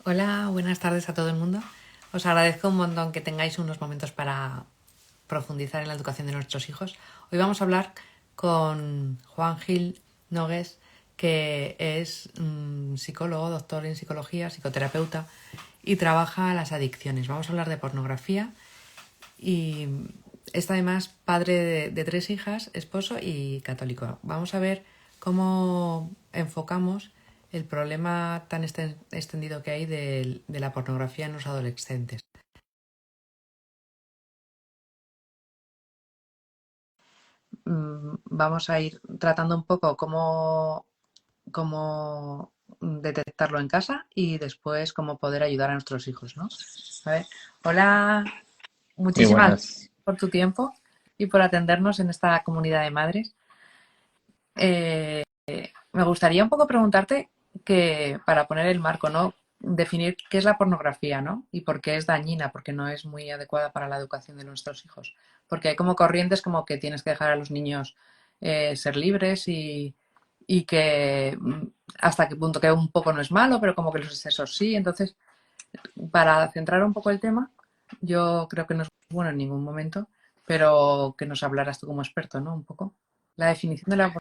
Hola, buenas tardes a todo el mundo. Os agradezco un montón que tengáis unos momentos para profundizar en la educación de nuestros hijos. Hoy vamos a hablar con Juan Gil Nogués, que es psicólogo, doctor en psicología, psicoterapeuta y trabaja las adicciones. Vamos a hablar de pornografía y es además padre de tres hijas, esposo y católico. Vamos a ver cómo enfocamos el problema tan extendido que hay de la pornografía en los adolescentes. Vamos a ir tratando un poco cómo detectarlo en casa y después cómo poder ayudar a nuestros hijos, ¿no? A ver, hola, Muy muchísimas gracias buenas. por tu tiempo y por atendernos en esta comunidad de madres. Me gustaría un poco preguntarte que, para poner el marco, ¿no? Definir qué es la pornografía, ¿no? Y por qué es dañina, porque no es muy adecuada para la educación de nuestros hijos. Porque hay como corrientes como que tienes que dejar a los niños ser libres y que hasta qué punto que un poco no es malo, pero como que los excesos sí. Entonces, para centrar un poco el tema, yo creo que no es bueno en ningún momento, pero que nos hablarás tú como experto, ¿no? Un poco. La definición de la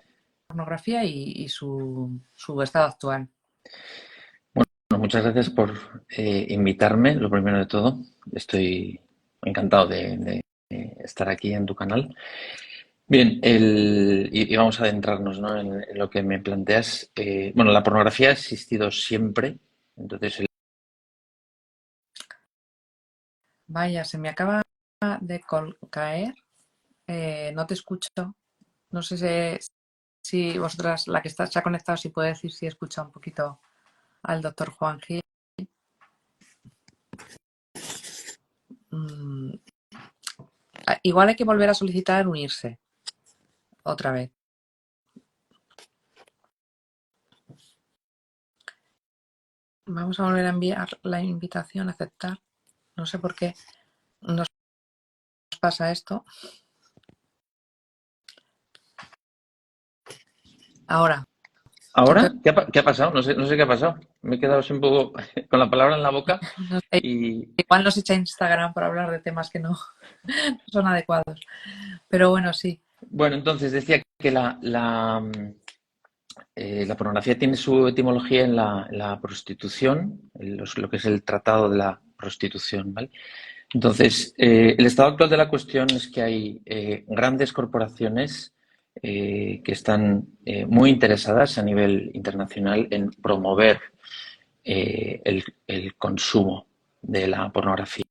pornografía y su estado actual. Bueno, muchas gracias por invitarme, lo primero de todo. Estoy encantado de estar aquí en tu canal. Bien, y vamos a adentrarnos, ¿no? en lo que me planteas. Bueno, la pornografía ha existido siempre, entonces Vaya, se me acaba de caer. No te escucho. No sé si vosotras, la que está, se ha conectado, si puede decir si escucha un poquito al doctor Juan Gil. Mm, igual hay que volver a solicitar unirse otra vez. Vamos a volver a enviar la invitación, a aceptar. No sé por qué nos pasa esto. Ahora, ¿ahora? entonces, ¿Qué ha pasado? No sé qué ha pasado. Me he quedado así un poco con la palabra en la boca no sé, y, igual nos echa Instagram para hablar de temas que no son adecuados. Pero bueno, sí. bueno, entonces decía que la pornografía tiene su etimología en la prostitución, lo que es el tratado de la prostitución, ¿vale? Entonces, el estado actual de la cuestión es que hay grandes corporaciones que están muy interesadas a nivel internacional en promover el consumo de la pornografía.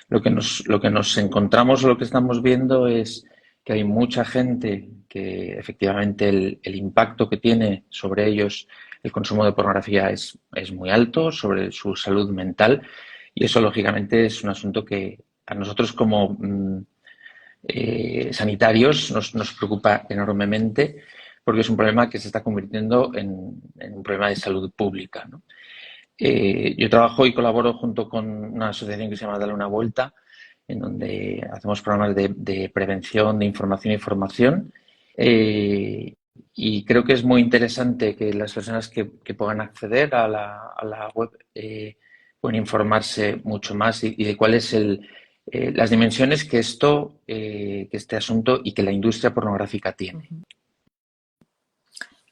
Lo que nos encontramos o lo que estamos viendo es que hay mucha gente que efectivamente el impacto que tiene sobre ellos el consumo de pornografía es muy alto, sobre su salud mental, y eso lógicamente es un asunto que a nosotros como sanitarios nos preocupa enormemente porque es un problema que se está convirtiendo en un problema de salud pública, ¿no? Yo trabajo y colaboro junto con una asociación que se llama Dale una Vuelta, en donde hacemos programas de prevención, de información y formación. Eh, y creo que es muy interesante que las personas que puedan acceder a la web puedan informarse mucho más y de cuáles las dimensiones que este asunto y que la industria pornográfica tiene.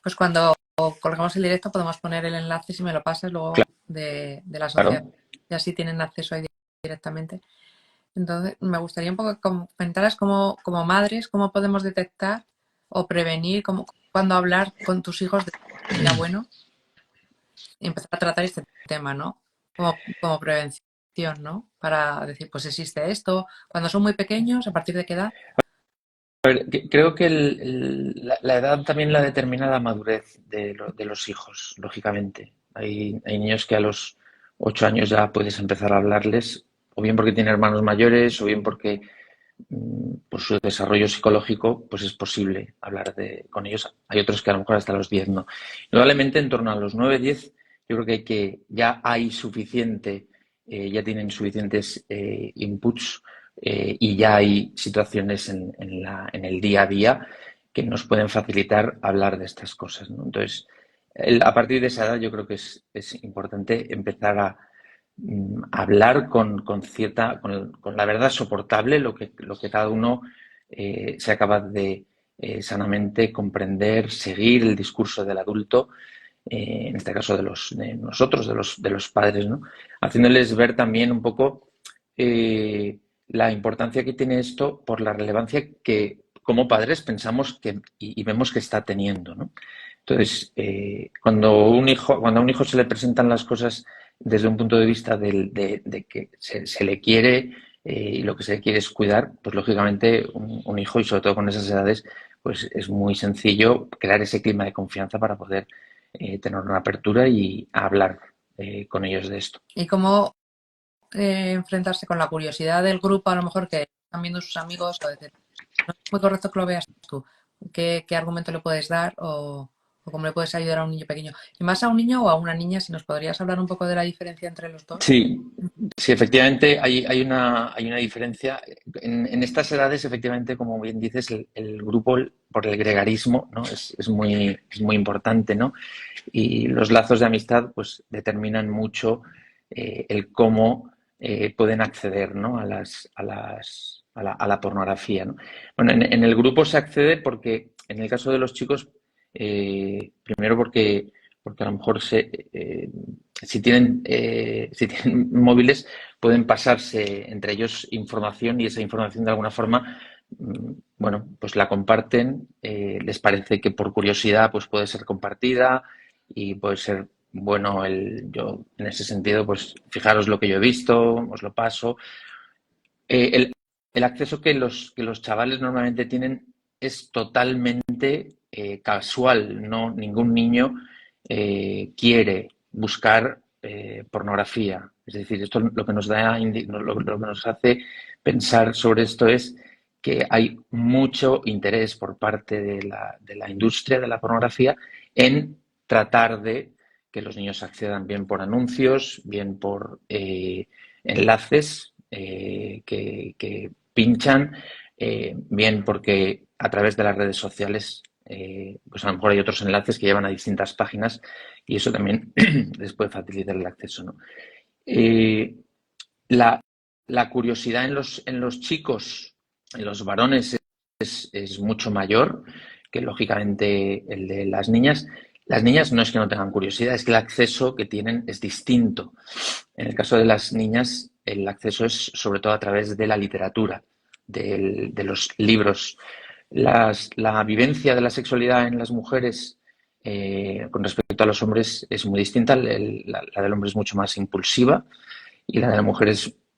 Pues cuando colgamos el directo podemos poner el enlace, si me lo pasas, luego de la asociación. Claro. Y así tienen acceso ahí directamente. Entonces, me gustaría un poco que comentaras como madres, cómo podemos detectar o prevenir, cuando hablar con tus hijos de sería bueno y empezar a tratar este tema, ¿no? Como prevención, ¿no? Para decir, pues existe esto. Cuando son muy pequeños, ¿a partir de qué edad? Creo que la edad también la determina la madurez de los hijos, lógicamente. Hay niños que a los 8 años ya puedes empezar a hablarles, o bien porque tienen hermanos mayores, o bien porque por su desarrollo psicológico, pues es posible hablar con ellos. Hay otros que a lo mejor hasta los 10 no. Probablemente en torno a los 9 10 yo creo ya hay suficiente, ya tienen suficientes inputs y ya hay situaciones en el día a día que nos pueden facilitar hablar de estas cosas, ¿no? Entonces, A partir de esa edad yo creo que es importante empezar a hablar con la verdad soportable, lo que cada uno sea capaz de sanamente comprender, seguir el discurso del adulto, en este caso de nosotros, de los padres, ¿no? Haciéndoles ver también un poco la importancia que tiene esto por la relevancia que como padres pensamos y vemos que está teniendo, ¿no? Entonces, cuando a un hijo se le presentan las cosas desde un punto de vista de que se le quiere y lo que se le quiere es cuidar, pues lógicamente un hijo, y sobre todo con esas edades, pues es muy sencillo crear ese clima de confianza para poder tener una apertura y hablar con ellos de esto. ¿Y cómo enfrentarse con la curiosidad del grupo, a lo mejor que están viendo sus amigos, o decir, no es muy correcto que lo veas tú? ¿Qué argumento le puedes dar o cómo le puedes ayudar a un niño pequeño? ¿Y más a un niño o a una niña? Si nos podrías hablar un poco de la diferencia entre los dos. Sí, sí, efectivamente hay una diferencia. En estas edades, efectivamente, como bien dices, el grupo por el gregarismo, ¿no? Es muy importante, ¿no? Y los lazos de amistad pues determinan mucho el cómo pueden acceder, ¿no? A la pornografía, ¿no? Bueno, en el grupo se accede porque, en el caso de los chicos, primero porque a lo mejor si tienen móviles pueden pasarse entre ellos información y esa información de alguna forma bueno, pues la comparten, les parece que por curiosidad pues puede ser compartida y puede ser bueno yo en ese sentido pues fijaros lo que yo he visto, os lo paso. Eh, el, el acceso que los chavales normalmente tienen es totalmente casual, no ningún niño quiere buscar pornografía. Es decir, esto lo que nos lo que nos hace pensar sobre esto es que hay mucho interés por parte de la industria de la pornografía en tratar de que los niños accedan bien por anuncios, bien por enlaces que pinchan, bien porque a través de las redes sociales pues a lo mejor hay otros enlaces que llevan a distintas páginas y eso también les puede facilitar el acceso, ¿no? Eh, la, la, curiosidad en los chicos, en los varones, es mucho mayor que lógicamente el de las niñas. Las niñas no es que no tengan curiosidad, es que el acceso que tienen es distinto. En el caso de las niñas, el acceso es sobre todo a través de la literatura, de los libros. La vivencia de la sexualidad en las mujeres con respecto a los hombres es muy distinta. La del hombre es mucho más impulsiva y la de la mujer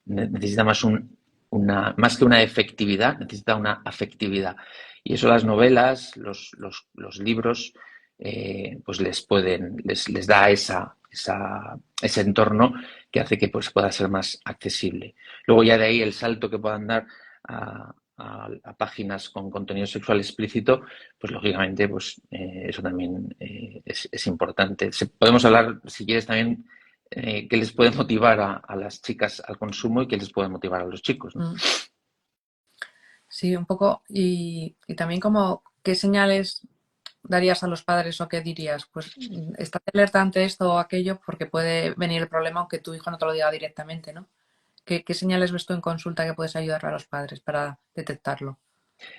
necesita más que una efectividad, necesita una afectividad. Y eso las novelas, los libros, pues les da ese entorno que hace que pues, pueda ser más accesible. Luego ya de ahí el salto que puedan dar a páginas con contenido sexual explícito, pues lógicamente pues eso también es importante. Podemos hablar, si quieres, también qué les puede motivar a las chicas al consumo y qué les puede motivar a los chicos, ¿no? Sí, un poco. Y también como, ¿qué señales darías a los padres o qué dirías? Pues estate alerta ante esto o aquello porque puede venir el problema aunque tu hijo no te lo diga directamente, ¿no? ¿Qué señales ves tú en consulta que puedes ayudar a los padres para detectarlo?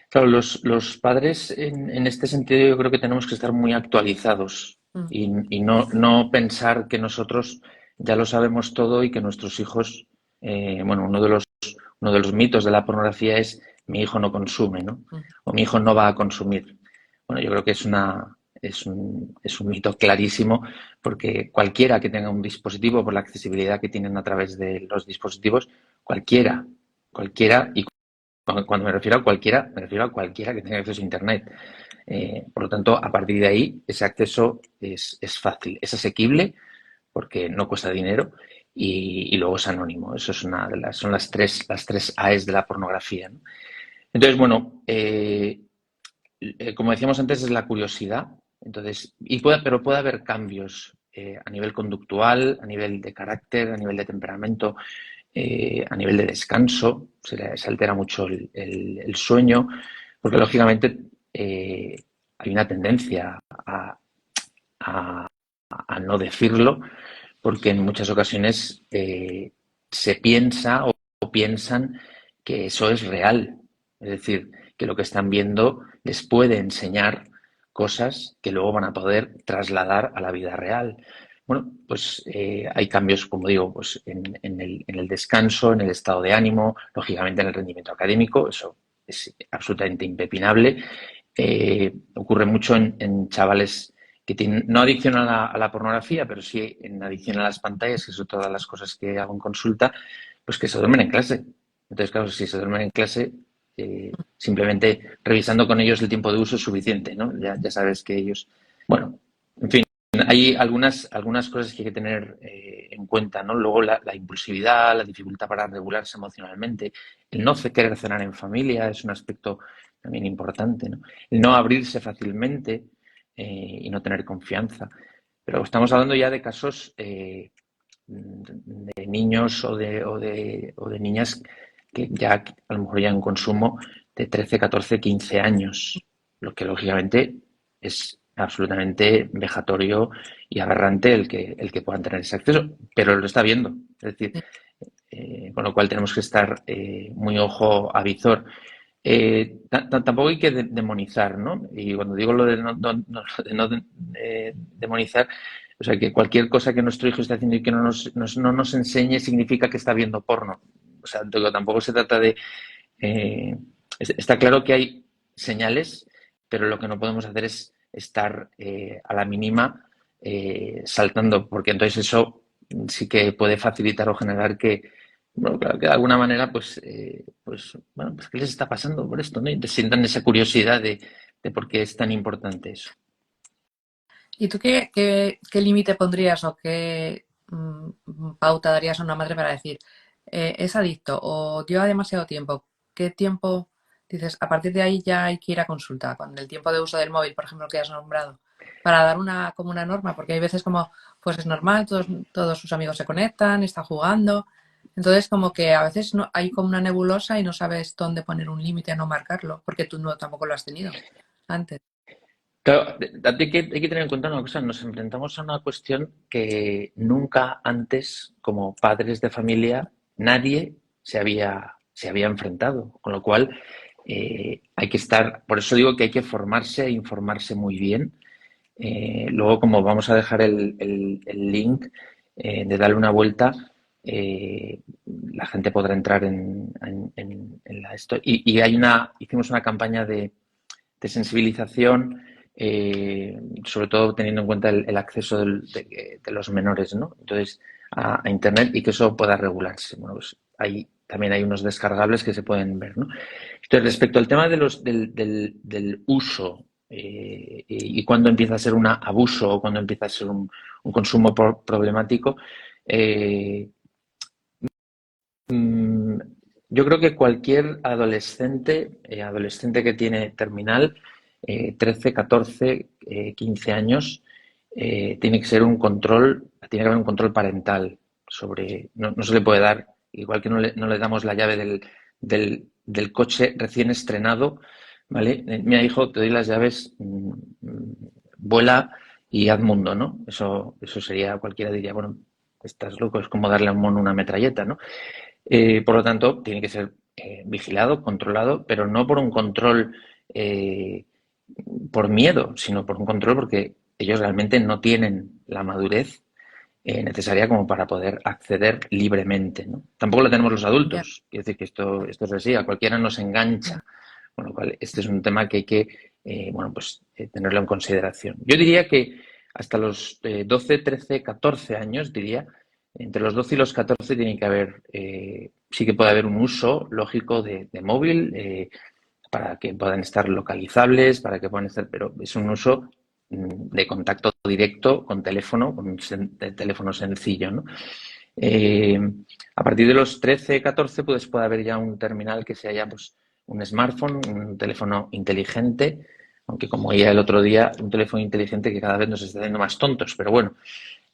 Claro, los padres en este sentido yo creo que tenemos que estar muy actualizados Mm, y no pensar que nosotros ya lo sabemos todo y que nuestros hijos, bueno, uno de los mitos de la pornografía es mi hijo no consume, ¿no? mm. O mi hijo no va a consumir. Bueno, yo creo que es un mito clarísimo porque cualquiera que tenga un dispositivo, por la accesibilidad que tienen a través de los dispositivos, cualquiera, y cuando me refiero a cualquiera, me refiero a cualquiera que tenga acceso a Internet. Por lo tanto, a partir de ahí, ese acceso es fácil, es asequible porque no cuesta dinero y luego es anónimo. Eso es son las tres A's de la pornografía, ¿no? Entonces, bueno, como decíamos antes, es la curiosidad. Entonces, pero puede haber cambios a nivel conductual, a nivel de carácter, a nivel de temperamento, a nivel de descanso. Se altera mucho el sueño, porque lógicamente hay una tendencia a a no decirlo, porque en muchas ocasiones se piensa o piensan que eso es real. Es decir, que lo que están viendo les puede enseñar cosas que luego van a poder trasladar a la vida real. Bueno, pues hay cambios, como digo, pues en el descanso, en el estado de ánimo, lógicamente en el rendimiento académico, eso es absolutamente impepinable. Ocurre mucho en chavales que tienen, no adicción a la pornografía, pero sí en adicción a las pantallas, que son todas las cosas que hago en consulta, pues que se duermen en clase. Entonces, claro, si se duermen en clase, simplemente revisando con ellos el tiempo de uso es suficiente, ¿no? Ya sabes que ellos... Bueno, en fin, hay algunas cosas que hay que tener en cuenta, ¿no? Luego la impulsividad, la dificultad para regularse emocionalmente, el no querer cenar en familia es un aspecto también importante, ¿no? El no abrirse fácilmente y no tener confianza. Pero estamos hablando ya de casos de niños o de niñas que ya a lo mejor ya en consumo de 13, 14, 15 años, lo que lógicamente es absolutamente vejatorio y aberrante el que puedan tener ese acceso, pero lo está viendo. Es decir, con lo cual tenemos que estar muy ojo a visor. Tampoco hay que demonizar, ¿no? Y cuando digo lo de no demonizar, o sea, que cualquier cosa que nuestro hijo esté haciendo y que no nos enseñe significa que está viendo porno. O sea, tampoco se trata de... está claro que hay señales, pero lo que no podemos hacer es estar a la mínima saltando, porque entonces eso sí que puede facilitar o generar que, bueno, claro, que de alguna manera, bueno, pues ¿qué les está pasando por esto, no? Y te sientan esa curiosidad de por qué es tan importante eso. ¿Y tú qué límite pondrías o qué pauta darías a una madre para decir, es adicto o lleva demasiado tiempo? ¿Qué tiempo dices? A partir de ahí ya hay que ir a consulta, con el tiempo de uso del móvil, por ejemplo, que has nombrado, para dar como una norma, porque hay veces como, pues es normal, todos sus amigos se conectan, están jugando. Entonces, como que a veces no, hay como una nebulosa y no sabes dónde poner un límite, no marcarlo, porque tú no tampoco lo has tenido antes. Claro, hay que tener en cuenta una cosa, nos enfrentamos a una cuestión que nunca antes, como padres de familia, nadie se había enfrentado, con lo cual hay que estar, por eso digo que hay que formarse e informarse muy bien. Luego, como vamos a dejar el link de darle una vuelta, la gente podrá entrar en esto. Y hicimos una campaña de sensibilización, sobre todo teniendo en cuenta el acceso de los menores, ¿no? Entonces, a Internet y que eso pueda regularse. Bueno, pues también hay unos descargables que se pueden ver, ¿no? Entonces, respecto al tema del uso y cuándo empieza a ser un abuso o cuándo empieza a ser un consumo problemático, eh, mm, yo creo que cualquier adolescente que tiene terminal, 13, 14, 15 años, tiene que ser tiene que haber un control parental sobre, no se le puede dar, igual que no le damos la llave del coche recién estrenado, ¿vale? Mira, hijo, te doy las llaves, vuela y haz mundo, ¿no? Eso sería, cualquiera diría, bueno, estás loco, es como darle a un mono una metralleta, ¿no? Por lo tanto, tiene que ser vigilado, controlado, pero no por un control eh, por miedo, sino por un control porque ellos realmente no tienen la madurez necesaria como para poder acceder libremente, ¿no? Tampoco lo tenemos los Ya, adultos. Quiero decir que esto es así, a cualquiera nos engancha. Con lo cual, este es un tema que hay que bueno, pues, tenerlo en consideración. Yo diría que hasta los 12, 13, 14 años, diría, entre los 12 y los 14 tiene que haber, sí que puede haber un uso lógico de móvil para que puedan estar localizables, para que puedan estar, pero es un uso de contacto directo con teléfono, con un teléfono sencillo, ¿no? Eh, a partir de los 13, 14, pues puede haber ya un terminal que sea ya pues, un smartphone, un teléfono inteligente, aunque como veía el otro día, un teléfono inteligente que cada vez nos está haciendo más tontos, pero bueno,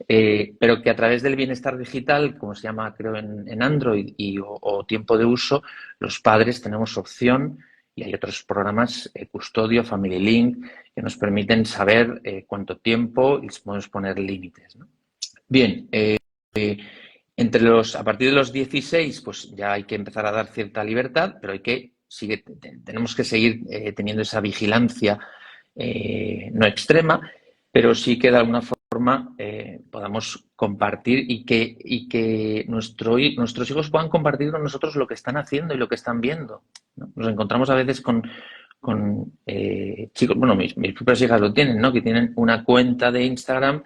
pero que a través del bienestar digital, como se llama creo en Android o tiempo de uso, los padres tenemos opción y hay otros programas, Custodio, Family Link, que nos permiten saber cuánto tiempo y les podemos poner límites, ¿no? Bien, a partir de los 16, pues ya hay que empezar a dar cierta libertad, pero tenemos que seguir teniendo esa vigilancia no extrema, pero sí que de alguna forma podamos compartir y que nuestros hijos puedan compartir con nosotros lo que están haciendo y lo que están viendo, ¿no? Nos encontramos a veces con chicos, bueno, mis propias hijas lo tienen, ¿no? Que tienen una cuenta de Instagram,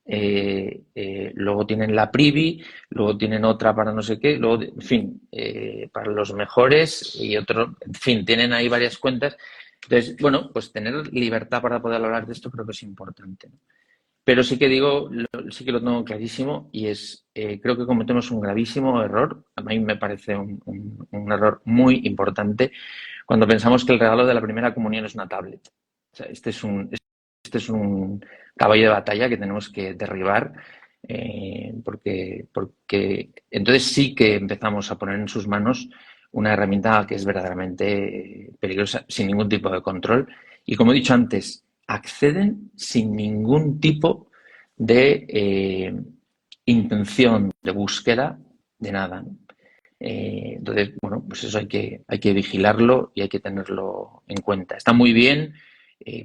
luego tienen la privy, luego tienen otra para no sé qué, luego, en fin, para los mejores y otro, en fin, tienen ahí varias cuentas. Entonces, bueno, pues tener libertad para poder hablar de esto creo que es importante, ¿no? Pero sí que sí que lo tengo clarísimo y creo que cometemos un gravísimo error. A mí me parece un error muy importante cuando pensamos que el regalo de la primera comunión es una tablet. O sea, este es un caballo de batalla que tenemos que derribar, porque entonces sí que empezamos a poner en sus manos una herramienta que es verdaderamente peligrosa, sin ningún tipo de control. Y como he dicho antes, acceden sin ningún tipo de intención de búsqueda de nada, ¿no? Entonces, bueno, pues eso hay que vigilarlo y hay que tenerlo en cuenta. Está muy bien,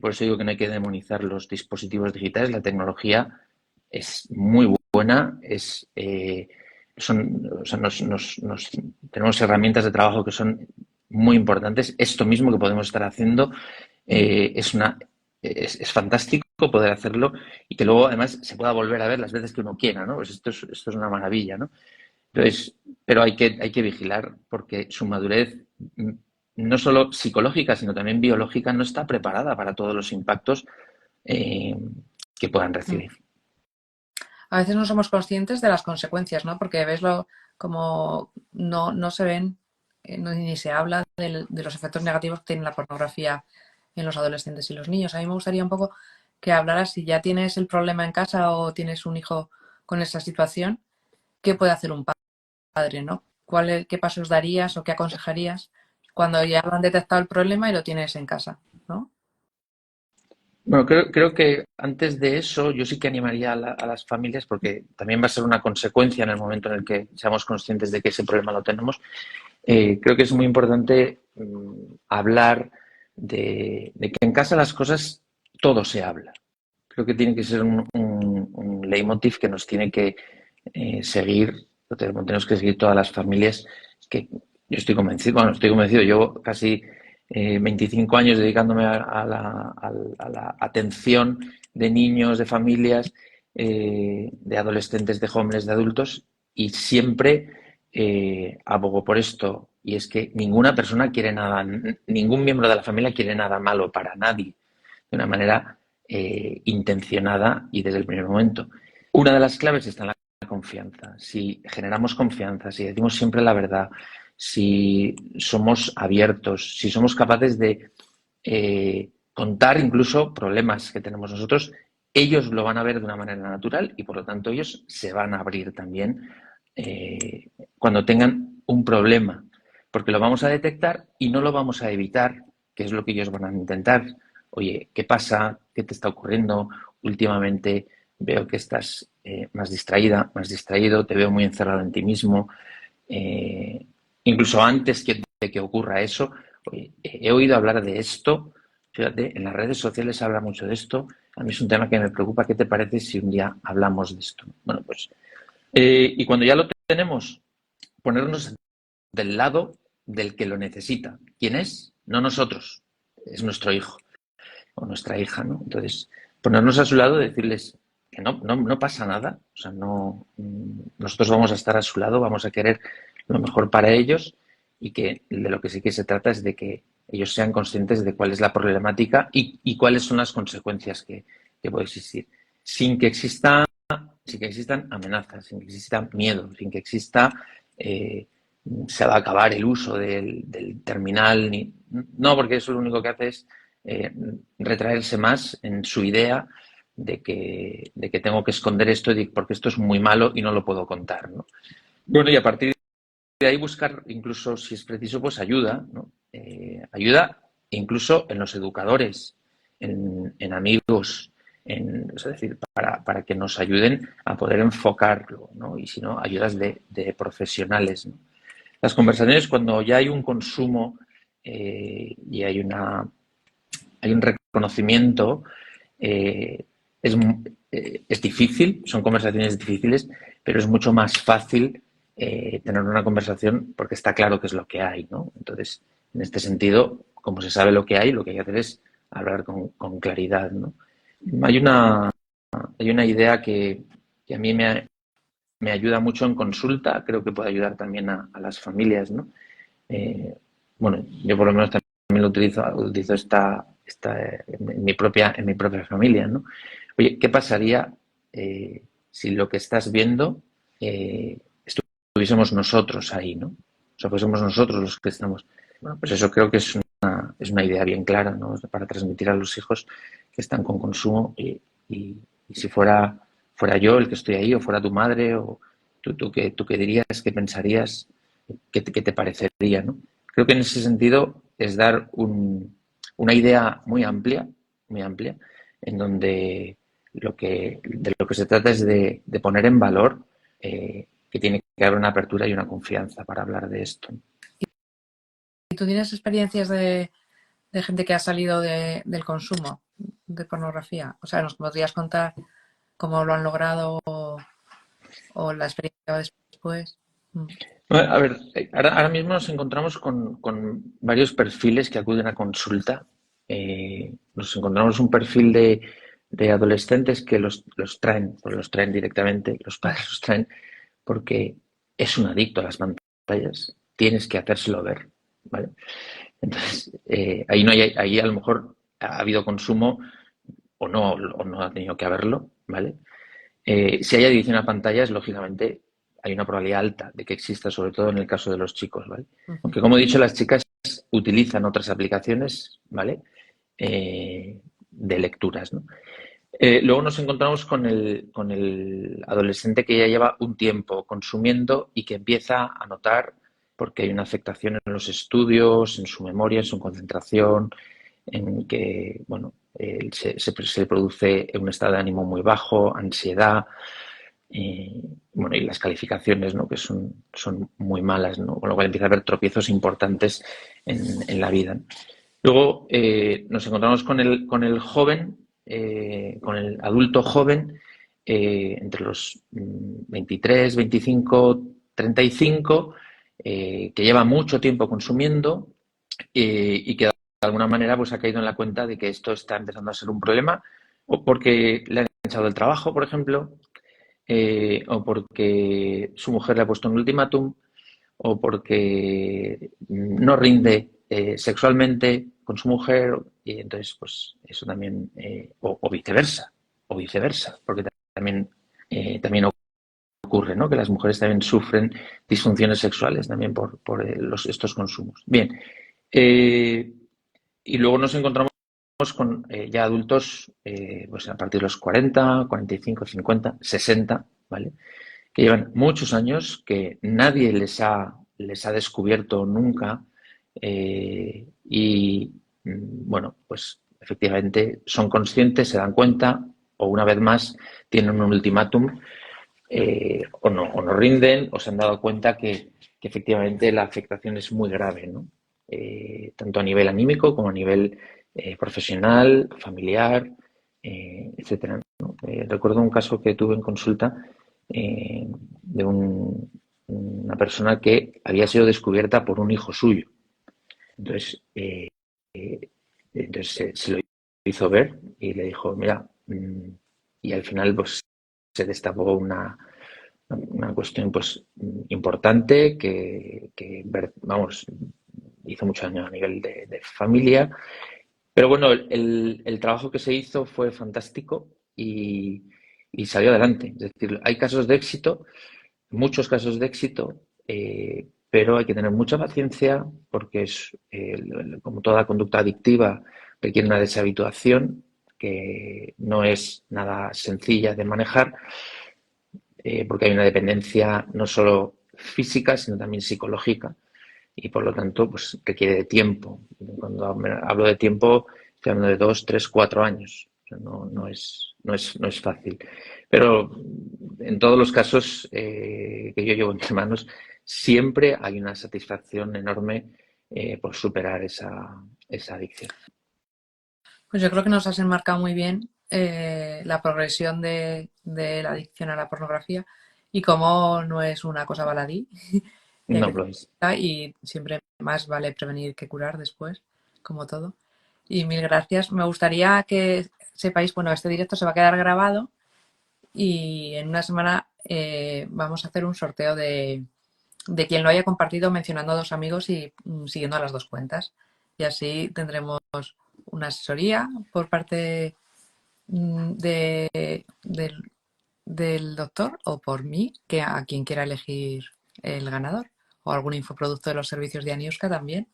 por eso digo que no hay que demonizar los dispositivos digitales. La tecnología es muy buena, tenemos herramientas de trabajo que son muy importantes. Esto mismo que podemos estar haciendo es fantástico poder hacerlo y que luego además se pueda volver a ver las veces que uno quiera, ¿no? Pues esto es una maravilla, ¿no? Entonces, pero hay que vigilar porque su madurez, no solo psicológica, sino también biológica, no está preparada para todos los impactos que puedan recibir. A veces no somos conscientes de las consecuencias, ¿no? Porque veslo como no se ven, ni se habla de los efectos negativos que tiene la pornografía en los adolescentes y los niños. A mí me gustaría un poco que hablaras, si ya tienes el problema en casa o tienes un hijo con esa situación, ¿qué puede hacer un padre, ¿no? ¿Qué pasos darías o qué aconsejarías cuando ya han detectado el problema y lo tienes en casa, ¿no? Bueno, creo que antes de eso yo sí que animaría a las familias, porque también va a ser una consecuencia en el momento en el que seamos conscientes de que ese problema lo tenemos. Creo que es muy importante hablar de que en casa las cosas todo se habla. Creo que tiene que ser un leitmotiv que nos tiene que seguir, lo tenemos que seguir todas las familias, que yo estoy convencido, llevo casi 25 años dedicándome a la atención de niños, de familias, de adolescentes, de jóvenes, de adultos, y siempre abogo por esto, y es que ninguna persona quiere nada, ningún miembro de la familia quiere nada malo para nadie, de una manera intencionada y desde el primer momento. Una de las claves está en la confianza. Si generamos confianza, si decimos siempre la verdad, si somos abiertos, si somos capaces de contar incluso problemas que tenemos nosotros, ellos lo van a ver de una manera natural y por lo tanto ellos se van a abrir también cuando tengan un problema, porque lo vamos a detectar y no lo vamos a evitar, que es lo que ellos van a intentar. Oye, ¿qué pasa? ¿Qué te está ocurriendo? Últimamente veo que estás más distraída, más distraído, te veo muy encerrado en ti mismo. Incluso antes de que ocurra eso, oye, he oído hablar de esto, fíjate, en las redes sociales se habla mucho de esto, a mí es un tema que me preocupa. ¿Qué te parece si un día hablamos de esto? Bueno, pues, y cuando ya lo tenemos, ponernos del lado del que lo necesita. ¿Quién es? No nosotros, es nuestro hijo o nuestra hija, ¿no? Entonces, ponernos a su lado y decirles que no pasa nada, o sea, nosotros vamos a estar a su lado, vamos a querer lo mejor para ellos y que de lo que sí que se trata es de que ellos sean conscientes de cuál es la problemática y cuáles son las consecuencias que puede existir, sin que existan amenazas, sin que exista miedo, sin que exista se va a acabar el uso del terminal, no, porque eso lo único que hace es retraerse más en su idea de que tengo que esconder esto porque esto es muy malo y no lo puedo contar, ¿no? Bueno, y a partir de ahí buscar, incluso si es preciso, pues ayuda, ¿no? ayuda incluso en los educadores, en amigos, es decir, para que nos ayuden a poder enfocarlo, ¿no? Y si no, ayudas de profesionales, ¿no? Las conversaciones, cuando ya hay un consumo y hay un reconocimiento, eh, es, es difícil, son conversaciones difíciles, pero es mucho más fácil tener una conversación porque está claro qué es lo que hay, ¿no? Entonces, en este sentido, como se sabe lo que hay que hacer es hablar con claridad, ¿no? Hay una idea que a mí me ayuda mucho en consulta, creo que puede ayudar también a las familias, ¿no? Eh, bueno, yo por lo menos también lo utilizo en mi propia familia, ¿no? Oye, ¿qué pasaría si lo que estás viendo estuviésemos nosotros ahí, ¿no? O sea, fuésemos nosotros los que estamos. Bueno, pues eso creo que es una idea bien clara, ¿no? Para transmitir a los hijos que están con consumo y si fuera yo el que estoy ahí o fuera tu madre o tú qué dirías, qué pensarías, qué te parecería, ¿no? Creo que en ese sentido es dar una idea muy amplia, en donde de lo que se trata es de poner en valor que tiene que haber una apertura y una confianza para hablar de esto. ¿Y tú tienes experiencias de gente que ha salido del consumo de pornografía? O sea, ¿nos podrías contar cómo lo han logrado o la experiencia después? A ver, ahora mismo nos encontramos con varios perfiles que acuden a consulta. Nos encontramos un perfil de adolescentes que los traen, pues los traen directamente, los padres los traen porque es un adicto a las pantallas, tienes que hacérselo ver, ¿vale? Entonces, ahí no hay, ahí a lo mejor ha habido consumo o no ha tenido que haberlo, ¿vale? Si hay adicción a pantallas, lógicamente hay una probabilidad alta de que exista, sobre todo en el caso de los chicos, ¿vale? Aunque, como he dicho, las chicas utilizan otras aplicaciones, ¿vale? De lecturas, ¿no? Luego nos encontramos con el adolescente que ya lleva un tiempo consumiendo y que empieza a notar, porque hay una afectación en los estudios, en su memoria, en su concentración, en que, bueno, se produce un estado de ánimo muy bajo, ansiedad, bueno, y las calificaciones, ¿no? Que son muy malas, ¿no? Con lo cual empieza a haber tropiezos importantes en la vida. Luego nos encontramos con el joven, con el adulto joven, entre los 23, 25, 35, que lleva mucho tiempo consumiendo y que de alguna manera pues ha caído en la cuenta de que esto está empezando a ser un problema, o porque le han echado el trabajo, por ejemplo, o porque su mujer le ha puesto un ultimátum, o porque no rinde sexualmente con su mujer, y entonces pues eso también, o viceversa, porque también ocurre, ¿no? Que las mujeres también sufren disfunciones sexuales también por estos consumos. Bien, y luego nos encontramos con ya adultos pues a partir de los 40, 45, 50, 60, ¿vale? Que llevan muchos años, que nadie les ha descubierto nunca y, bueno, pues efectivamente son conscientes, se dan cuenta o una vez más tienen un ultimátum o no rinden o se han dado cuenta que efectivamente la afectación es muy grave, ¿no? Tanto a nivel anímico como a nivel profesional, familiar, etcétera, ¿no? Recuerdo un caso que tuve en consulta de una persona que había sido descubierta por un hijo suyo. Entonces, se lo hizo ver y le dijo, mira, y al final pues se destapó una cuestión pues importante vamos, hizo mucho daño a nivel de familia. Pero bueno, el trabajo que se hizo fue fantástico y salió adelante. Es decir, hay casos de éxito, muchos casos de éxito, pero hay que tener mucha paciencia porque como toda conducta adictiva requiere una deshabituación que no es nada sencilla de manejar porque hay una dependencia no solo física, sino también psicológica. y por lo tanto pues requiere de tiempo. Cuando hablo de tiempo estoy hablando de 2, 3, 4 años. O sea, no es fácil. Pero en todos los casos que yo llevo entre manos, siempre hay una satisfacción enorme por superar esa adicción. Pues yo creo que nos has enmarcado muy bien la progresión de la adicción a la pornografía y cómo no es una cosa baladí No que lo es. y siempre más vale prevenir que curar después, como todo. Y mil gracias. Me gustaría que sepáis, bueno, este directo se va a quedar grabado y en una semana vamos a hacer un sorteo de quien lo haya compartido mencionando a 2 amigos y siguiendo a las 2 cuentas. Y así tendremos una asesoría por parte del doctor o por mí, que a quien quiera elegir el ganador, o algún infoproducto de los servicios de Aniuska también,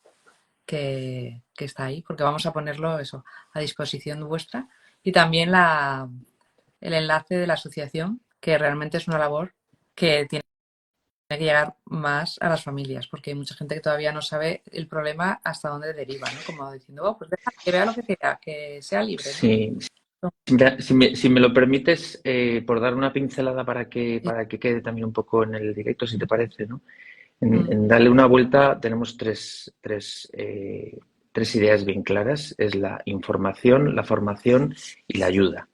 que está ahí, porque vamos a ponerlo eso a disposición vuestra. Y también el enlace de la asociación, que realmente es una labor que tiene que llegar más a las familias, porque hay mucha gente que todavía no sabe el problema hasta dónde deriva, ¿no? Como diciendo, oh, pues deja que vea lo que quiera, que sea libre, ¿no? Sí. Si me lo permites, por dar una pincelada para que quede también un poco en el directo, si te parece, ¿no? En darle una vuelta tenemos tres ideas bien claras. Es la información, la formación y la ayuda.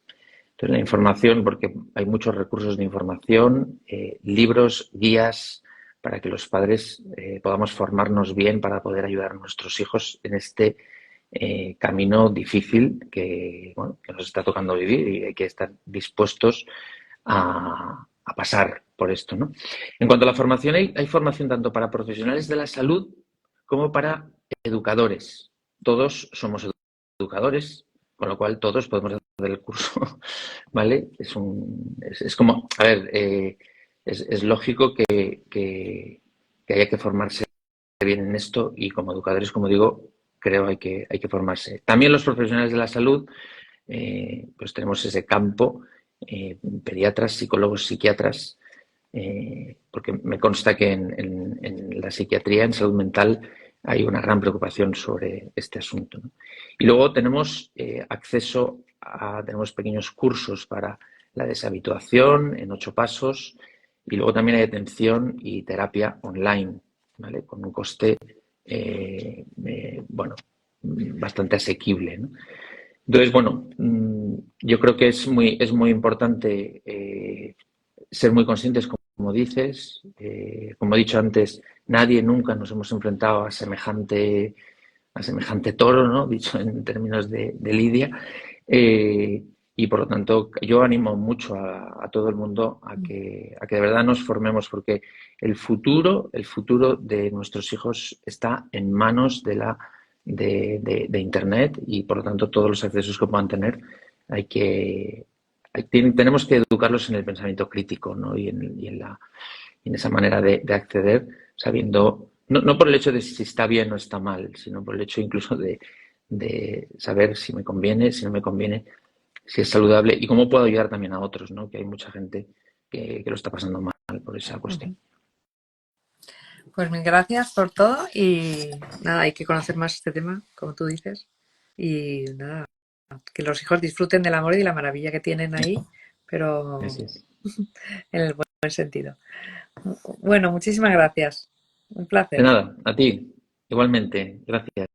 Entonces, la información, porque hay muchos recursos de información, libros, guías, para que los padres podamos formarnos bien para poder ayudar a nuestros hijos en este camino difícil bueno, que nos está tocando vivir y hay que estar dispuestos a pasar por esto, ¿no? En cuanto a la formación, hay formación tanto para profesionales de la salud como para educadores. Todos somos educadores, con lo cual todos podemos hacer el curso, ¿vale? Es como, a ver, es lógico que haya que formarse bien en esto y como educadores, como digo, creo hay que formarse. También los profesionales de la salud, pues tenemos ese campo, pediatras, psicólogos, psiquiatras, porque me consta que en la psiquiatría, en salud mental, hay una gran preocupación sobre este asunto, ¿no? Y luego tenemos tenemos pequeños cursos para la deshabituación en 8 pasos y luego también hay atención y terapia online, ¿vale? Con un coste, bueno, bastante asequible, ¿no? Entonces, bueno, yo creo que es muy importante ser muy conscientes, como dices. Como he dicho antes, nadie nunca nos hemos enfrentado a semejante toro, ¿no? Dicho en términos de lidia. Y por lo tanto, yo animo mucho a todo el mundo a que de verdad nos formemos, porque el futuro de nuestros hijos está en manos de Internet y por lo tanto todos los accesos que puedan tener tenemos que educarlos en el pensamiento crítico, ¿no? En esa manera de acceder, sabiendo, no por el hecho de si está bien o está mal, sino por el hecho incluso de saber si me conviene, si no me conviene, si es saludable y cómo puedo ayudar también a otros, ¿no? Que hay mucha gente que lo está pasando mal por esa cuestión. Pues mil gracias por todo y nada, hay que conocer más este tema, como tú dices. Y nada, que los hijos disfruten del amor y de la maravilla que tienen ahí, pero Gracias. en el buen sentido. Bueno, muchísimas gracias. Un De placer. nada, a ti, igualmente, gracias.